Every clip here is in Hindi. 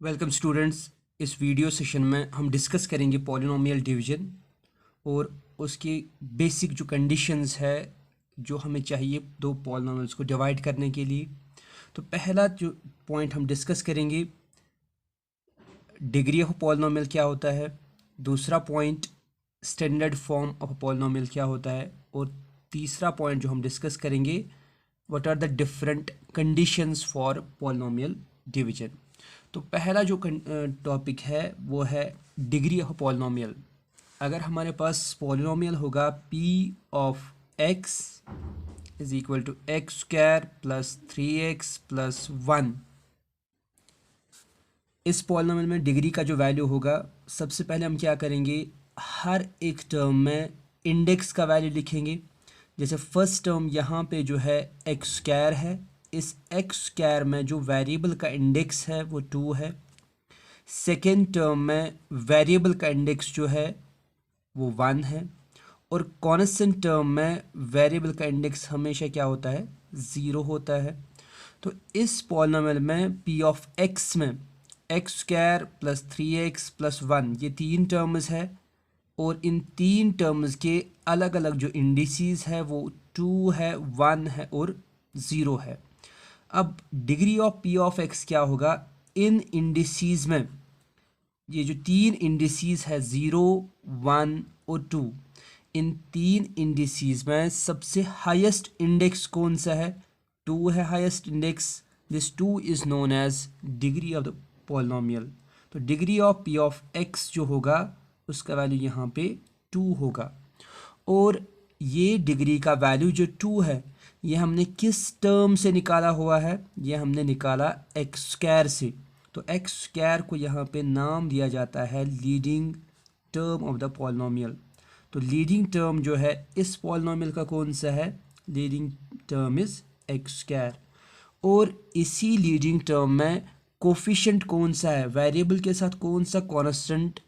Welcome students. इस वीडियो सेशन में हम डिस्कस करेंगे पॉलिनोमियल डिवीजन और उसकी बेसिक जो कंडीशंस है जो हमें चाहिए दो पॉलिनोमियल्स को डिवाइड करने के लिए। तो पहला जो पॉइंट हम डिस्कस करेंगे, डिग्री ऑफ पॉलिनोमियल क्या होता है। दूसरा point, standard form of polynomial क्या होता है। और तीसरा पॉइंट जो हम डिस्कस करेंगे, what are the different conditions for polynomial division. तो पहला जो टॉपिक है वो है डिग्री ऑफ पॉलिनोमियल। अगर हमारे पास पॉलिनोमियल होगा p of x is equal to x square plus 3x plus 1। इस पॉलिनोमियल में डिग्री का जो वैल्यू होगा, सबसे पहले हम क्या करेंगे, हर एक टर्म में इंडेक्स का वैल्यू लिखेंगे। जैसे फर्स्ट टर्म यहाँ पे जो है एक्स स्क्वायर है, इस एक्स स्क्वायर में जो वेरिएबल का इंडेक्स है वो 2 है। सेकेंड टर्म में वेरिएबल का इंडेक्स जो है वो 1 है। और कॉन्स्टेंट टर्म में वेरिएबल का इंडेक्स हमेशा क्या होता है, 0 होता है। तो इस पॉलिनोमियल में p ऑफ x में x square plus 3x plus 1 ये तीन टर्म्स है और इन तीन टर्म्स के अलग अलग जो इंडिसेस है वो 2 है, 1 है और 0 है। अब degree of p of x क्या होगा, इन इंडिसेस में ये जो तीन इंडिसेस है 0, 1 और 2, इन तीन इंडिसेस में सबसे हाईएस्ट इंडेक्स कौन सा है, 2 है highest index. This 2 is known as degree of the polynomial. तो degree of p of x जो होगा उसका वैल्यू यहाँ पे 2 होगा। और ये डिग्री का वैल्यू जो 2 है ये हमने किस टर्म से निकाला हुआ है, ये हमने निकाला एक्स स्क्वायर से। तो एक्स स्क्वायर को यहाँ पे नाम दिया जाता है leading term of the polynomial. तो लीडिंग टर्म जो है इस पॉलिनोमियल का कौन सा है, leading term is x square. और इसी लीडिंग टर्म में कोफिशिएंट कौन सा है, वेरिएबल के साथ कौन सा कांस्टेंट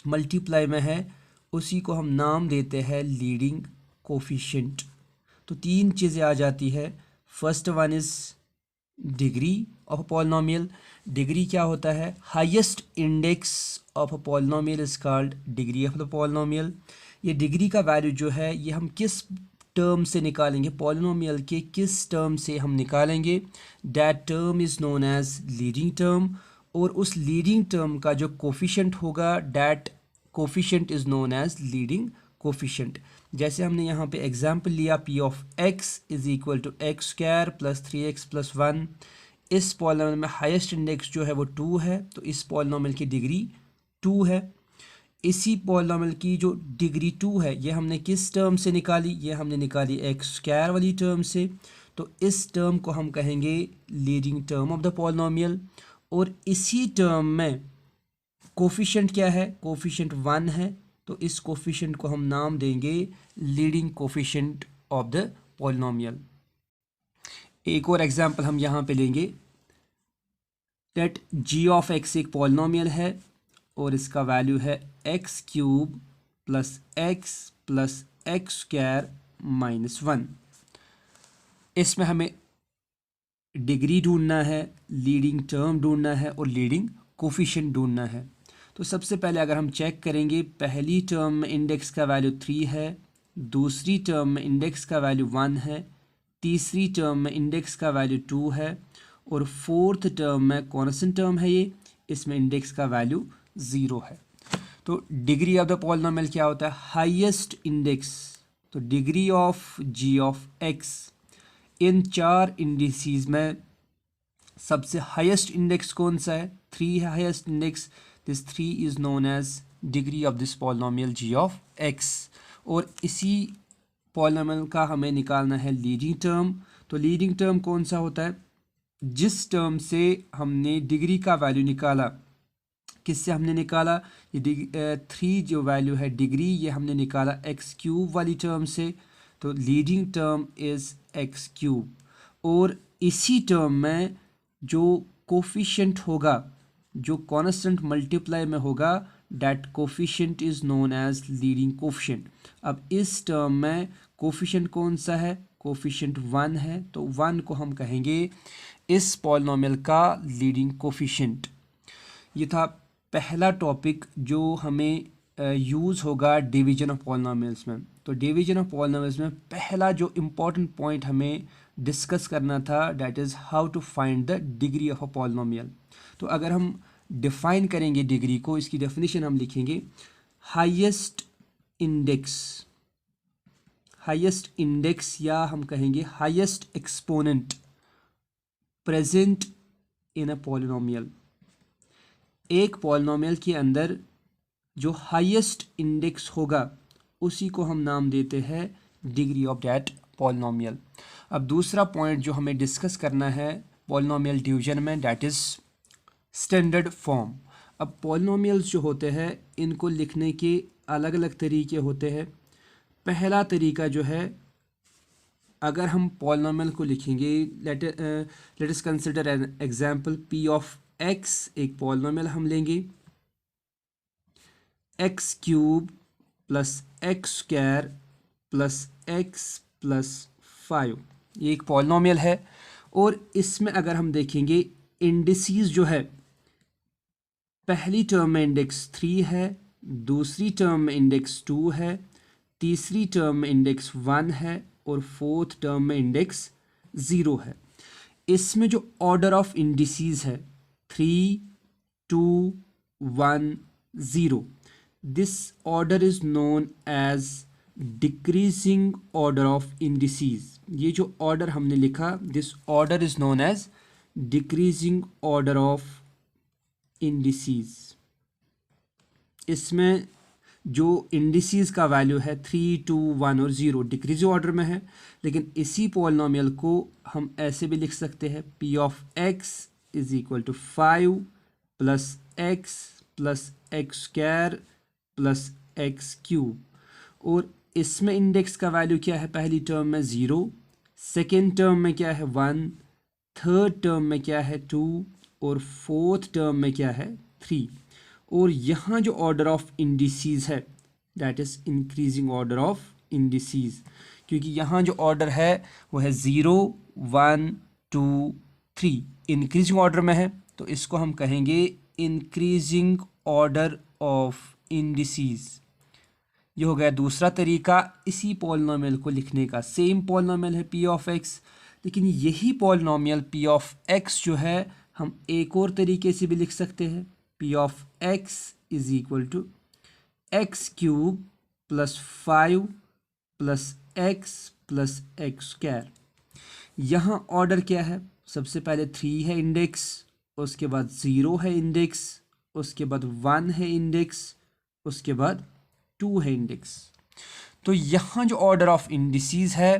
मल्टीप्लाई में है, उसी को हम नाम देते हैं लीडिंग कोफिशिएंट। तो तीन चीज़ें आ जाती है। First one is degree of polynomial. Degree क्या होता है, highest index of a polynomial is called degree of the polynomial. ये डिग्री का वैल्यू जो है ये हम किस टर्म से निकालेंगे, पॉलिनोमियल के किस टर्म से हम निकालेंगे, that term is known as leading term. और उस लीडिंग टर्म का जो कोफिशिएंट होगा, that coefficient is known as leading coefficient. जैसे हमने यहाँ पे एग्जांपल लिया p of x is equal to x square plus 3x plus 1। इस पॉलिनोमियल में हाईएस्ट इंडेक्स जो है वो 2 है, तो इस पॉलिनोमियल की डिग्री 2 है। इसी पॉलिनोमियल की जो डिग्री 2 है ये हमने किस टर्म से निकाली, ये हमने निकाली एक्स स्क्वायर वाली टर्म से। तो इस टर्म को हम कहेंगे leading term of the polynomial. और इसी टर्म में कोफिशिएंट क्या है, कोफिशिएंट 1 है, तो इस कोफिशिएंट को हम नाम देंगे leading coefficient of the polynomial. एक और एग्जांपल हम यहाँ पे लेंगे, दैट g ऑफ x एक पॉलिनोमियल है और इसका वैल्यू है x cube plus x square minus 1। इसमें हमें डिग्री ढूंढना है, लीडिंग टर्म ढूंढना है और लीडिंग कोफिशिएंट ढूंढना है। तो सबसे पहले अगर हम चेक करेंगे, पहली टर्म में इंडेक्स का वैल्यू 3 है, दूसरी टर्म में इंडेक्स का वैल्यू 1 है, तीसरी टर्म में इंडेक्स का वैल्यू 2 है और फोर्थ टर्म में कॉन्स्टेंट टर्म है ये, इसमें इंडेक्स का वैल्यू 0 है। तो डिग्री ऑफ द पॉलिनोमियल क्या होता है, हाईएस्ट इंडेक्स। तो degree of g of x इन चार इंडिसेस में सबसे हाईएस्ट इंडेक्स कौन सा है, 3 है highest index. This 3 is known as degree of this polynomial g of x। और इसी पॉलिनोमियल का हमें निकालना है लीडिंग टर्म। तो लीडिंग टर्म कौन सा होता है, जिस टर्म से हमने डिग्री का वैल्यू निकाला, किससे हमने निकाला, ये 3 जो वैल्यू है डिग्री ये हमने निकाला एक्स क्यूब वाली टर्म से। तो leading term is x cube. और इसी टर्म में जो कोफिशिएंट होगा, जो कांस्टेंट मल्टीप्लाई में होगा, that coefficient is known as leading coefficient. अब इस टर्म में कोफिशिएंट कौन सा है, कोफिशिएंट 1 है, तो 1 को हम कहेंगे इस पॉलिनोमियल का लीडिंग कोफिशिएंट। ये था पहला टॉपिक जो हमें यूज़ होगा डिवीजन ऑफ पॉलिनोमियल्स में। तो डिवीजन ऑफ पॉलिनोमियल्स में पहला जो इम्पोर्टेंट पॉइंट हमें डिस्कस करना था that is how to find the degree of a polynomial. तो अगर हम डिफाइन करेंगे डिग्री को, इसकी डेफिनेशन हम लिखेंगे हाईएस्ट इंडेक्स या हम कहेंगे highest exponent present in a polynomial. एक पॉलिनोमियल के अंदर जो हाईएस्ट इंडेक्स होगा उसी को हम नाम देते हैं डिग्री ऑफ दैट पॉलिनोमियल। अब दूसरा पॉइंट जो हमें डिस्कस करना है पॉलिनोमियल डिवीजन में दैट इज़ स्टैंडर्ड फॉर्म। अब पॉलिनोमियल्स जो होते हैं इनको लिखने के अलग अलग तरीके होते हैं। पहला तरीका जो है, अगर हम पॉलिनोमियल को लिखेंगे, let us consider an example P of x. एक पॉलिनोमियल हम लेंगे x cube plus x square plus x plus 5। ये एक पॉलिनोमियल है और इसमें अगर हम देखेंगे इंडिसेस जो है, पहली टर्म में इंडेक्स 3 है, दूसरी टर्म में इंडेक्स 2 है, तीसरी टर्म में इंडेक्स 1 है और फोर्थ टर्म में इंडेक्स 0 है। इसमें जो ऑर्डर ऑफ इंडिसेस है 3, 2, 1, 0, this order is known as decreasing order of indices. ये जो ऑर्डर हमने लिखा, this order is known as decreasing order of indices. इसमें जो इंडिसेस का वैल्यू है 3, 2, 1 और 0 डिक्रीजिंग ऑर्डर में है। लेकिन इसी पॉलिनोमियल को हम ऐसे भी लिख सकते हैं p of x is equal to 5 plus x square plus x cube. और इसमें इंडेक्स का वैल्यू क्या है, पहली टर्म में 0, सेकेंड टर्म में क्या है 1, थर्ड टर्म में क्या है 2 और फोर्थ टर्म में क्या है 3। और यहाँ जो ऑर्डर ऑफ इंडिसेस है that is increasing order of indices, क्योंकि यहाँ जो ऑर्डर है वो है 0, 1, 2, 3 इंक्रीजिंग ऑर्डर में है। तो इसको हम कहेंगे इंक्रीजिंग ऑर्डर ऑफ इंडिसेस। ये हो गया दूसरा तरीका इसी पॉलिनोमियल को लिखने का। सेम पॉलिनोमियल है पी ऑफ एक्स, लेकिन यही पॉलिनोमियल पी ऑफ एक्स जो है हम एक और तरीके से भी लिख सकते हैं। P of x is equal to x cube plus 5 plus x square. यहाँ ऑर्डर क्या है, सबसे पहले 3 है इंडेक्स, उसके बाद 0 है इंडेक्स, उसके बाद 1 है इंडेक्स, उसके बाद 2 है इंडेक्स। तो यहाँ जो ऑर्डर ऑफ इंडिसेस है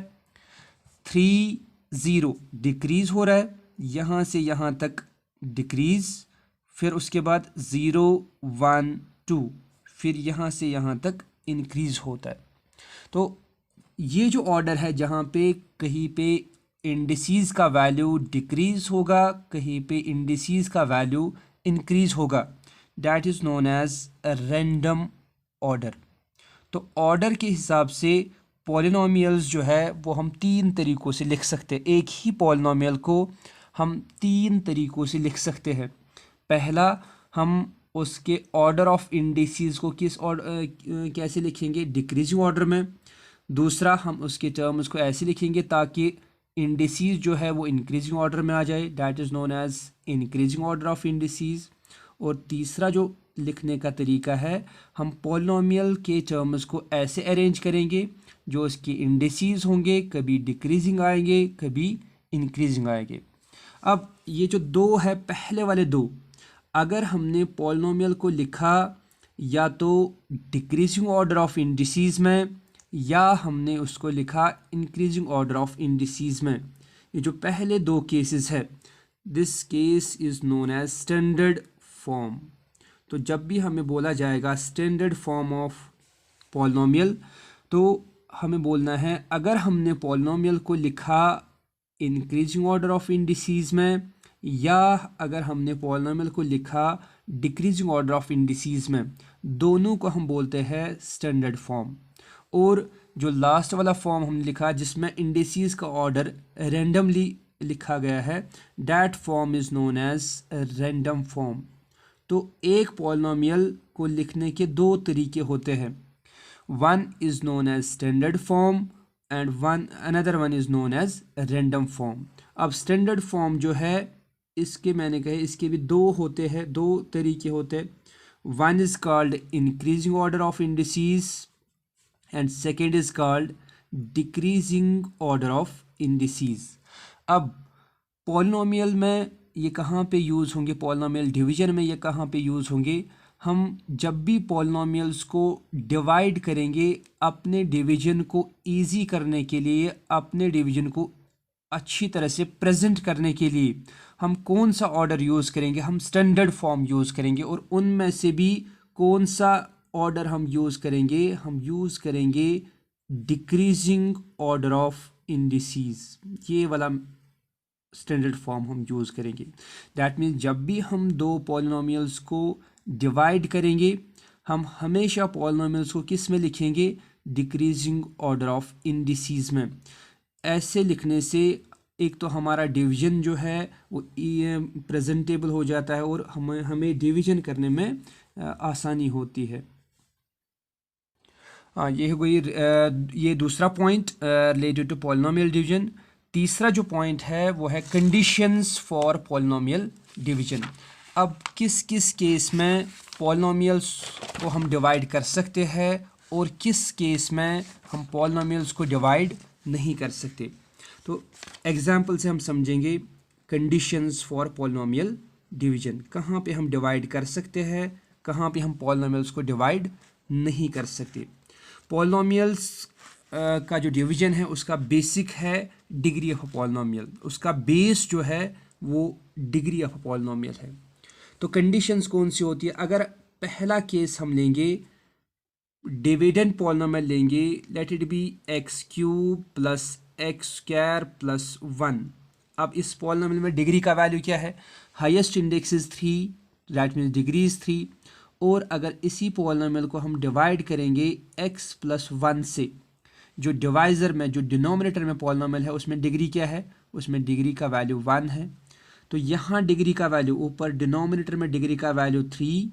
3, 0 डिक्रीज हो रहा है, यहाँ से यहाँ तक डिक्रीज, फिर उसके बाद 0, 1, 2, फिर यहाँ से यहाँ तक इंक्रीज होता है। तो ये जो ऑर्डर है जहाँ पे कहीं पे इंडिसेस का वैल्यू डिक्रीज होगा, कहीं पे इंडिसेस का वैल्यू इंक्रीज होगा, that is known as random order. तो ऑर्डर के हिसाब से पॉलिनोमियल्स जो है वो हम 3 तरीक़ों से लिख सकते हैं। एक ही पॉलिनोमियल को हम 3 तरीक़ों से लिख सकते हैं। पहला, हम उसके ऑर्डर ऑफ इंडिसेस को कैसे लिखेंगे, डिक्रीजिंग ऑर्डर में। दूसरा, हम उसके टर्म्स को ऐसे लिखेंगे ताकि इंडिसेस जो है वो इंक्रीजिंग ऑर्डर में आ जाए, that is known as increasing order of indices. और तीसरा जो लिखने का तरीका है, हम पॉलिनोमियल के टर्म्स को ऐसे अरेंज करेंगे जो उसके इंडिसेस होंगे कभी डिक्रीजिंग आएंगे कभी इंक्रीजिंग आएंगे। अब ये जो 2 है, पहले वाले 2, अगर हमने पॉलिनोमियल को लिखा या तो डिक्रीजिंग ऑर्डर ऑफ इंडिसेस में या हमने उसको लिखा इंक्रीजिंग ऑर्डर ऑफ इंडिसेस में, ये जो पहले 2 केसेस है, this case is known as standard form. तो जब भी हमें बोला जाएगा स्टैंडर्ड फॉर्म ऑफ पॉलिनोमियल, तो हमें बोलना है अगर हमने पॉलिनोमियल को लिखा इंक्रीजिंग ऑर्डर ऑफ इंडिसेस में या अगर हमने पॉलिनोमियल को लिखा डिक्रीजिंग ऑर्डर ऑफ इंडिसेस में, दोनों को हम बोलते हैं स्टैंडर्ड फॉर्म। और जो लास्ट वाला फॉर्म हमने लिखा जिसमें इंडिसेस का ऑर्डर रैंडमली लिखा गया है, that form is known as random form. तो एक पॉलिनोमियल को लिखने के दो तरीके होते हैं। One is known as standard form and another one is known as random form. अब स्टैंडर्ड फॉर्म जो है इसके मैंने कहे इसके भी दो होते हैं, दो तरीके होते हैं। One is called increasing order of indices and second is called decreasing order of indices. अब पॉलिनोमियल में ये कहाँ पे यूज़ होंगे, पॉलिनोमियल डिवीजन में ये कहाँ पे यूज़ होंगे, हम जब भी पॉलिनोमियल्स को डिवाइड करेंगे अपने डिवीजन को इजी करने के लिए, अपने डिवीजन को अच्छी तरह से प्रेजेंट करने के लिए हम कौन सा ऑर्डर यूज़ करेंगे, हम स्टैंडर्ड फॉर्म यूज़ करेंगे। और उनमें से भी कौन सा ऑर्डर हम यूज़ करेंगे, हम यूज़ करेंगे डिक्रीजिंग ऑर्डर ऑफ इंडिसेस। ये वाला स्टैंडर्ड फॉर्म हम यूज़ करेंगे। दैट मीन्स जब भी हम दो पॉलिनोमियल्स को डिवाइड करेंगे हम हमेशा पॉलिनोमियल्स को किस में लिखेंगे, डिक्रीजिंग ऑर्डर ऑफ इंडिसेस में। ऐसे लिखने से एक तो हमारा डिवीजन जो है वो प्रेजेंटेबल हो जाता है और हमें डिवीजन करने में आसानी होती है। ये हो गई ये दूसरा point related to polynomial division. तीसरा जो पॉइंट है वो है कंडीशंस फॉर पॉलिनोमियल डिवीजन। अब किस किस केस में पॉलिनोमियल्स को हम डिवाइड कर सकते हैं और किस केस में हम पॉलिनोमियल्स को डिवाइड नहीं कर सकते। तो एग्जाम्पल से हम समझेंगे कंडीशंस फॉर पॉलिनोमियल डिवीजन, कहाँ पे हम डिवाइड कर सकते हैं, कहाँ पे हम पॉलिनोमियल्स को डिवाइड नहीं कर सकते। पॉलिनोमियल्स का जो डिवीजन है उसका बेसिक है डिग्री ऑफ अ पॉलिनोमियल, उसका बेस जो है वो डिग्री ऑफ अ पॉलिनोमियल है। तो कंडीशंस कौन सी होती है, अगर पहला केस हम लेंगे डिविडेंड पॉलिनोमियल लेंगे, let it be x cube plus x square plus 1। अब इस पॉलिनोमियल में डिग्री का वैल्यू क्या है, highest index is 3, that means degree is 3। और अगर इसी पॉलिनोमियल को हम डिवाइड करेंगे x प्लस 1 से, जो डिवाइज़र में जो डिनोमिनेटर में पॉलिनोमियल है उसमें डिग्री क्या है, उसमें डिग्री का वैल्यू 1 है। तो यहाँ डिग्री का वैल्यू, ऊपर डिनोमिनेटर में डिग्री का वैल्यू 3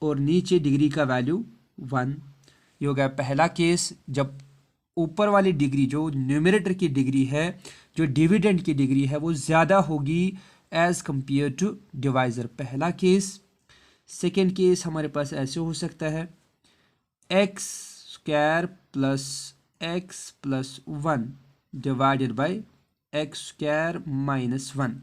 और नीचे डिग्री का वैल्यू 1। ये हो गया पहला केस, जब ऊपर वाली डिग्री जो न्यूमरेटर की डिग्री है, जो डिविडेंड की डिग्री है वो ज़्यादा होगी एज़ कंपेयर टू डिवाइज़र, पहला केस। सेकेंड केस हमारे पास ऐसे हो सकता है x square plus x plus 1 divided by x square minus 1।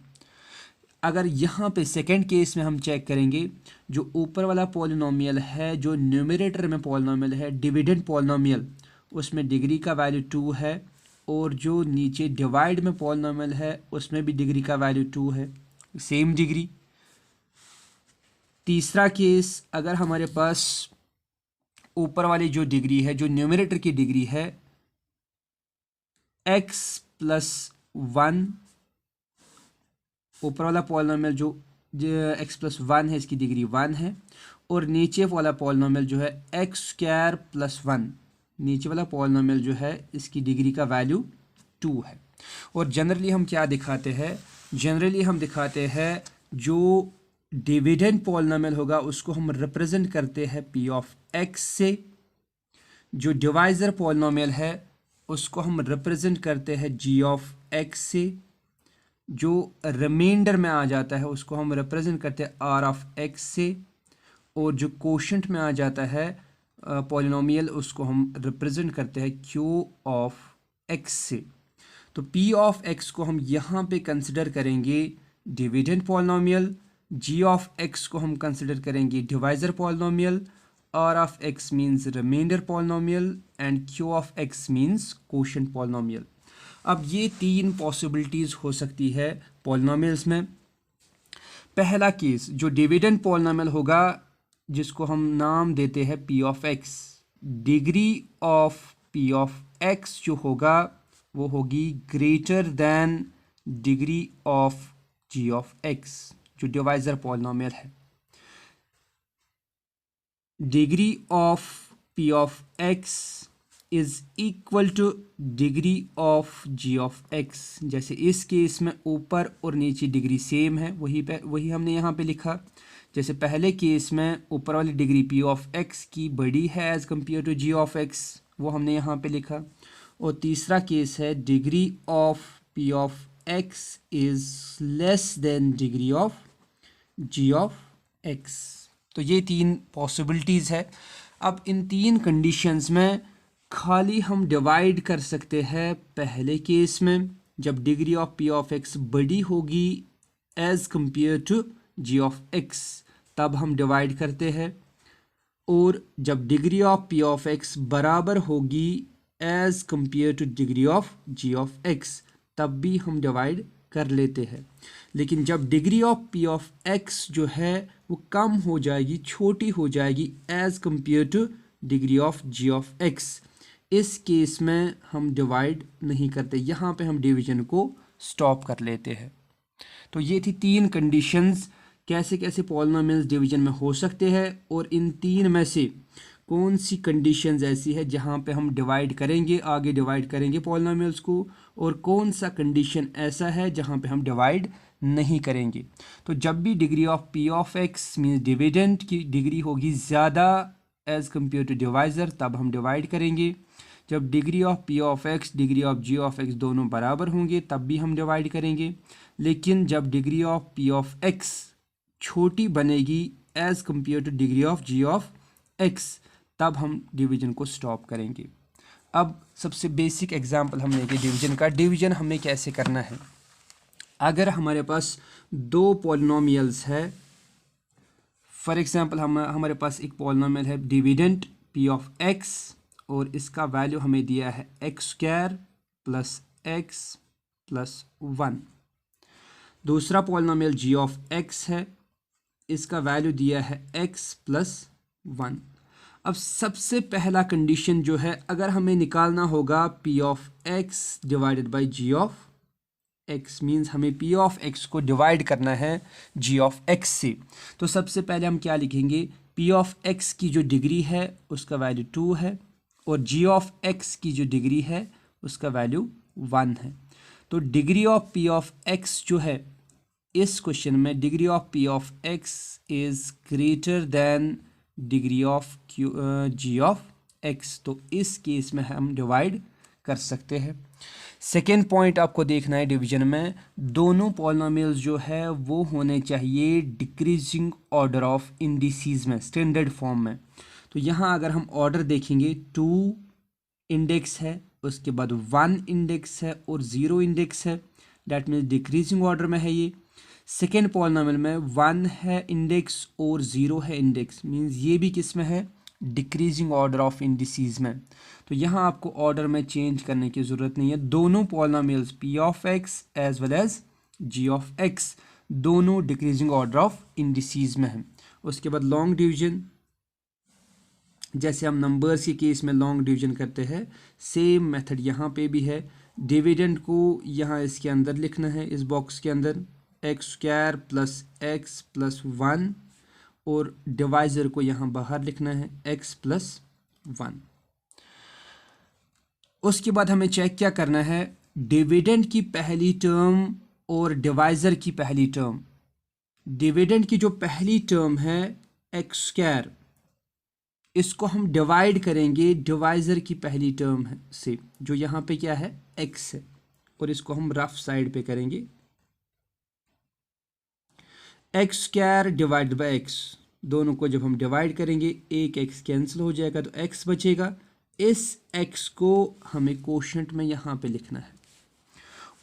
अगर यहाँ पे सेकेंड केस में हम चेक करेंगे, जो ऊपर वाला पॉलिनोमियल है, जो न्यूमरेटर में पॉलिनोमियल है डिविडेंड पॉलिनोमियल, उसमें डिग्री का वैल्यू 2 है, और जो नीचे डिवाइड में पॉलिनोमियल है उसमें भी डिग्री का वैल्यू 2 है, सेम डिग्री। तीसरा केस, अगर हमारे पास ऊपर वाली जो डिग्री है, जो न्यूमरेटर की डिग्री है x प्लस 1, ऊपर वाला पॉलिनोमियल जो x प्लस 1 है इसकी डिग्री 1 है, और नीचे वाला पॉलिनोमियल जो है एक्स स्क्वायर प्लस 1, नीचे वाला पॉलिनोमियल जो है इसकी डिग्री का वैल्यू 2 है। और जनरली हम क्या दिखाते हैं, जनरली हम दिखाते हैं जो डिविडेंड पॉलिनोमियल होगा उसको हम रिप्रेजेंट करते हैं p ऑफ x से, जो डिवाइज़र पॉलिनोमियल है उसको हम रिप्रेजेंट करते हैं g ऑफ x से, जो रिमाइंडर में आ जाता है उसको हम रिप्रेजेंट करते हैं r ऑफ x से, और जो कोशेंट में आ जाता है पॉलिनोमियल उसको हम रिप्रेजेंट करते हैं q ऑफ x से। तो p ऑफ x को हम यहाँ पे कंसिडर करेंगे dividend polynomial, g of x को हम कंसिडर करेंगे divisor polynomial, r of x means remainder polynomial and q of x means quotient polynomial. अब ये तीन पॉसिबिलिटीज़ हो सकती है पॉलिनोमियल्स में। पहला केस जो डिविडेंड पॉलिनोमियल होगा जिसको हम नाम देते हैं p of x, degree of p of x जो होगा वो होगी greater than degree of g of x, जो डिवाइज़र पॉलिनोमियल है। Degree of p of x is equal to degree of g of x। जैसे इस केस में ऊपर और नीचे डिग्री सेम है, वही हमने यहाँ पे लिखा। जैसे पहले केस में ऊपर वाली डिग्री पी ऑफ एक्स की बड़ी है as compare to g of x, वो हमने यहाँ पे लिखा। और तीसरा केस है degree of p of x is less than degree of g of x. तो ये तीन पॉसिबिलिटीज़ है। अब इन तीन कंडीशंस में खाली हम डिवाइड कर सकते हैं पहले केस में, जब degree of p of x बड़ी होगी as compare to g of x, तब हम डिवाइड करते हैं। और जब degree of p of x बराबर होगी as compare to degree of g of x, तब भी हम डिवाइड कर लेते हैं। लेकिन जब degree of p of x जो है वो कम हो जाएगी, छोटी हो जाएगी as compare to degree of g of x, इस केस में हम डिवाइड नहीं करते, यहाँ पे हम डिवीजन को स्टॉप कर लेते हैं। तो ये थी तीन कंडीशंस कैसे कैसे पॉलिनोमियल्स डिवीजन में हो सकते हैं, और इन तीन में से कौन सी कंडीशंस ऐसी है जहाँ पे हम डिवाइड करेंगे, आगे डिवाइड करेंगे पॉलिनोमियल्स को, और कौन सा कंडीशन ऐसा है जहाँ पे हम डिवाइड नहीं करेंगे। तो जब भी degree of p of x means dividend की डिग्री होगी ज़्यादा एज़ कम्पेयर टू डिवाइज़र, तब हम डिवाइड करेंगे। जब degree of p of x degree of g of x दोनों बराबर होंगे, तब भी हम डिवाइड करेंगे। लेकिन जब degree of p of x छोटी बनेगी as compare to degree of g of x, तब हम डिवीजन को स्टॉप करेंगे। अब सबसे बेसिक एग्जांपल हम लेंगे डिवीजन का। डिवीजन हमें कैसे करना है? अगर हमारे पास दो पॉलिनोमियल्स है, फॉर एग्जांपल हमारे पास एक पॉलिनोमियल है डिविडेंड पी ऑफ एक्स, और इसका वैल्यू हमें दिया है x square plus x plus 1। दूसरा पॉलिनोमियल जी ऑफ एक्स है, इसका वैल्यू दिया है एक्स प्लस 1। अब सबसे पहला कंडीशन जो है, अगर हमें निकालना होगा p of x divided by g of x, means हमें पी ऑफ एक्स को डिवाइड करना है जी ऑफ एक्स से। तो सबसे पहले हम क्या लिखेंगे, पी ऑफ एक्स की जो डिग्री है उसका वैल्यू 2 है, और जी ऑफ एक्स की जो डिग्री है उसका वैल्यू 1 है। तो degree of p of x जो है इस क्वेश्चन में, degree of p of x is greater than degree of g of x, तो इस केस में हम डिवाइड कर सकते हैं। सेकेंड पॉइंट आपको देखना है डिवीजन में, दोनों पॉलिनोमियल्स जो है वो होने चाहिए डिक्रीजिंग ऑर्डर ऑफ इंडिसेस में, स्टैंडर्ड फॉर्म में। तो यहाँ अगर हम ऑर्डर देखेंगे, 2 इंडेक्स है, उसके बाद 1 इंडेक्स है और 0 इंडेक्स है, डैट मीन्स डिक्रीजिंग ऑर्डर में है ये। सेकेंड पॉलिनोमियल में 1 है इंडेक्स और 0 है इंडेक्स, मीन्स ये भी किस में है, डिक्रीजिंग ऑर्डर ऑफ इंडिसेस में। तो यहाँ आपको ऑर्डर में चेंज करने की ज़रूरत नहीं है। दोनों polynomials p of x as well as g of x दोनों डिक्रीजिंग ऑर्डर ऑफ इंडिसेस में हैं। उसके बाद लॉन्ग डिवीजन, जैसे हम नंबर्स के केस में लॉन्ग डिवीजन करते हैं, सेम मेथड यहाँ पे भी है। डिविडेंड को यहाँ इसके अंदर लिखना है, इस बॉक्स के अंदर, x square plus x plus 1, और डिवाइज़र को यहाँ बाहर लिखना है एक्स प्लस 1। उसके बाद हमें चेक क्या करना है, डिविडेंड की पहली टर्म और डिवाइज़र की पहली टर्म। डिविडेंड की जो पहली टर्म है एक्स स्क्वायर, इसको हम डिवाइड करेंगे डिवाइज़र की पहली टर्म है से, जो यहाँ पे क्या है एक्स है, और इसको हम रफ साइड पे करेंगे। X square divide by x, दोनों को जब हम डिवाइड करेंगे एक एक्स कैंसिल हो जाएगा तो एक्स बचेगा। इस एक्स को हमें कोशेंट में यहाँ पे लिखना है,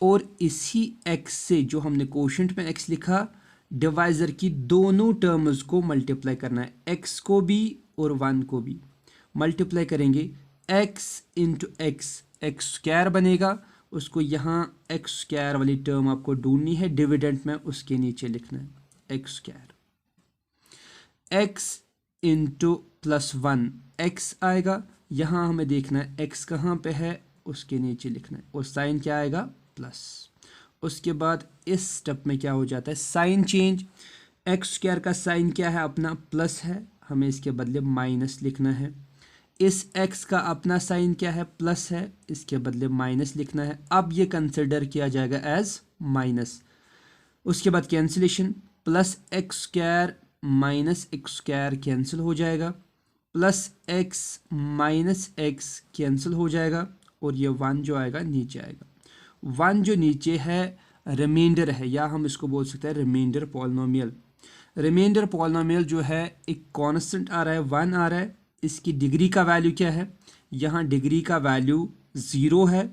और इसी एक्स से जो हमने कोशेंट में एक्स लिखा, डिवाइज़र की दोनों टर्म्स को मल्टीप्लाई करना है, एक्स को भी और 1 को भी मल्टीप्लाई करेंगे। X into x, x square बनेगा, उसको यहाँ एक्स स्क्वायर वाली टर्म आपको ढूंढनी है डिविडेंड में, उसके नीचे लिखना है x square. X into plus 1 x आएगा, यहाँ हमें देखना है एक्स कहाँ पे है, उसके नीचे लिखना है, और साइन क्या आएगा प्लस। उसके बाद इस स्टेप में क्या हो जाता है, साइन चेंज। एक्स स्क्वायर का साइन क्या है अपना, प्लस है, हमें इसके बदले माइनस लिखना है। इस एक्स का अपना साइन क्या है, प्लस है, इसके बदले माइनस लिखना है। अब ये कंसिडर किया जाएगा एज माइनस। उसके बाद cancellation, plus x square minus x square cancel हो जाएगा, plus x minus x cancel हो जाएगा, और ये 1 जो आएगा नीचे आएगा। 1 जो नीचे है रिमाइंडर है, या हम इसको बोल सकते हैं रिमाइंडर पॉलिनोमियल। रिमाइंडर पॉलिनोमियल जो है एक कांस्टेंट आ रहा है, 1 आ रहा है। इसकी डिग्री का वैल्यू क्या है, यहाँ डिग्री का वैल्यू 0 है,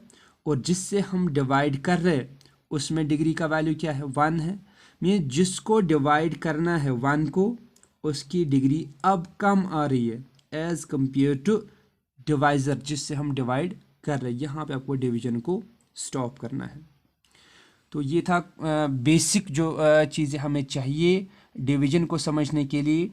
और जिससे हम डिवाइड कर रहे हैं उसमें डिग्री का वैल्यू क्या है, 1 है। मीन जिसको डिवाइड करना है 1 को, उसकी डिग्री अब कम आ रही है एज कंपेयर टू डिवाइज़र जिससे हम डिवाइड कर रहे हैं। यहाँ पे आपको डिवीजन को स्टॉप करना है। तो ये था बेसिक जो चीज़ें हमें चाहिए डिवीजन को समझने के लिए।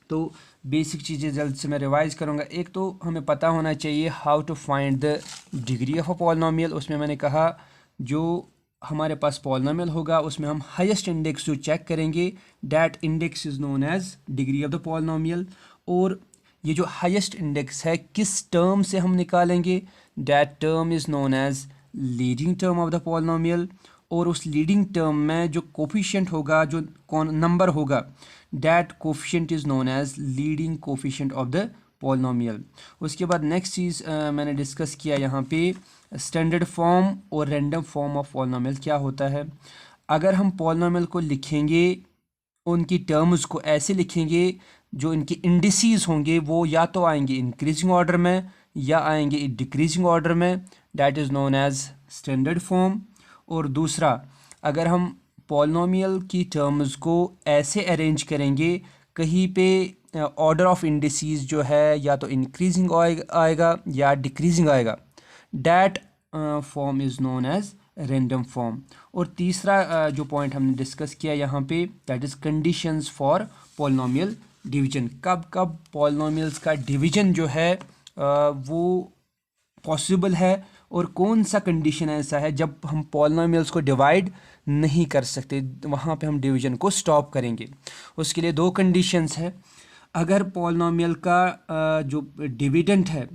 तो बेसिक चीज़ें जल्द से मैं रिवाइज करूँगा। एक तो हमें पता होना चाहिए how to find the degree of a polynomial. उसमें मैंने कहा जो हमारे पास पॉलिनोमियल होगा उसमें हम हाईएस्ट इंडेक्स जो चेक करेंगे, that index is known as degree of the polynomial. और ये जो हाईएस्ट इंडेक्स है किस टर्म से हम निकालेंगे, that term is known as leading term of the polynomial. और उस लीडिंग टर्म में जो कोफिशिएंट होगा, जो कौन नंबर होगा, that coefficient is known as leading coefficient of the polynomial. उसके बाद नेक्स्ट चीज़ मैंने डिस्कस किया यहाँ पे स्टैंडर्ड फॉर्म और रैंडम फॉर्म ऑफ पॉलिनोमियल क्या होता है। अगर हम पॉलिनोमियल को लिखेंगे, उनकी टर्म्स को ऐसे लिखेंगे, जो इनके इंडिसेस होंगे वो या तो आएंगे इंक्रीजिंग ऑर्डर में या आएंगे डिक्रीजिंग ऑर्डर में, that is known as standard form. और दूसरा, अगर हम पॉलिनोमियल की टर्म्स को ऐसे अरेंज करेंगे, कहीं पे ऑर्डर ऑफ इंडिसेस जो है या तो इंक्रीजिंग आएगा या डिक्रीजिंग आएगा, that form is known as random form. और तीसरा जो पॉइंट हमने डिस्कस किया यहाँ पे, that is conditions for polynomial division. कब कब पॉलिनोमियल्स का डिवीजन जो है वो पॉसिबल है, और कौन सा कंडीशन ऐसा है जब हम पॉलिनोमियल्स को डिवाइड नहीं कर सकते, वहाँ पे हम डिवीजन को स्टॉप करेंगे। उसके लिए 2 कंडीशंस है। अगर पॉलिनोमियल का जो डिविडेंट है,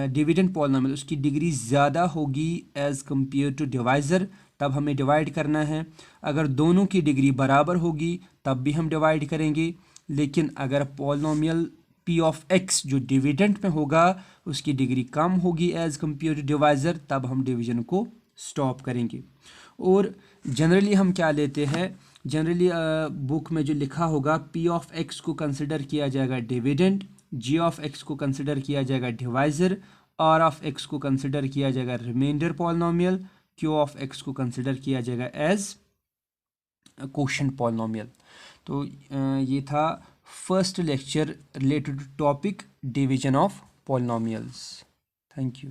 डिविडेंट पॉलिनोमियल, उसकी डिग्री ज़्यादा होगी एज़ कंपेयर टू डिवाइज़र, तब हमें डिवाइड करना है। अगर दोनों की डिग्री बराबर होगी तब भी हम डिवाइड करेंगे। लेकिन अगर पॉलिनोमियल p ऑफ x जो डिविडेंट में होगा उसकी डिग्री कम होगी एज़ कंपेयर टू डिवाइज़र, तब हम डिवीजन को स्टॉप करेंगे। और जनरली हम क्या लेते हैं, जनरली बुक में जो लिखा होगा p ऑफ x को कंसिडर किया जाएगा डिविडेंट, g ऑफ x को कंसिडर किया जाएगा डिवाइज़र, r ऑफ x को कंसिडर किया जाएगा remainder polynomial, q of x को कंसिडर किया जाएगा एज कोशेंट पॉलिनोमियल। तो ये था first lecture related to topic division of polynomials. Thank you.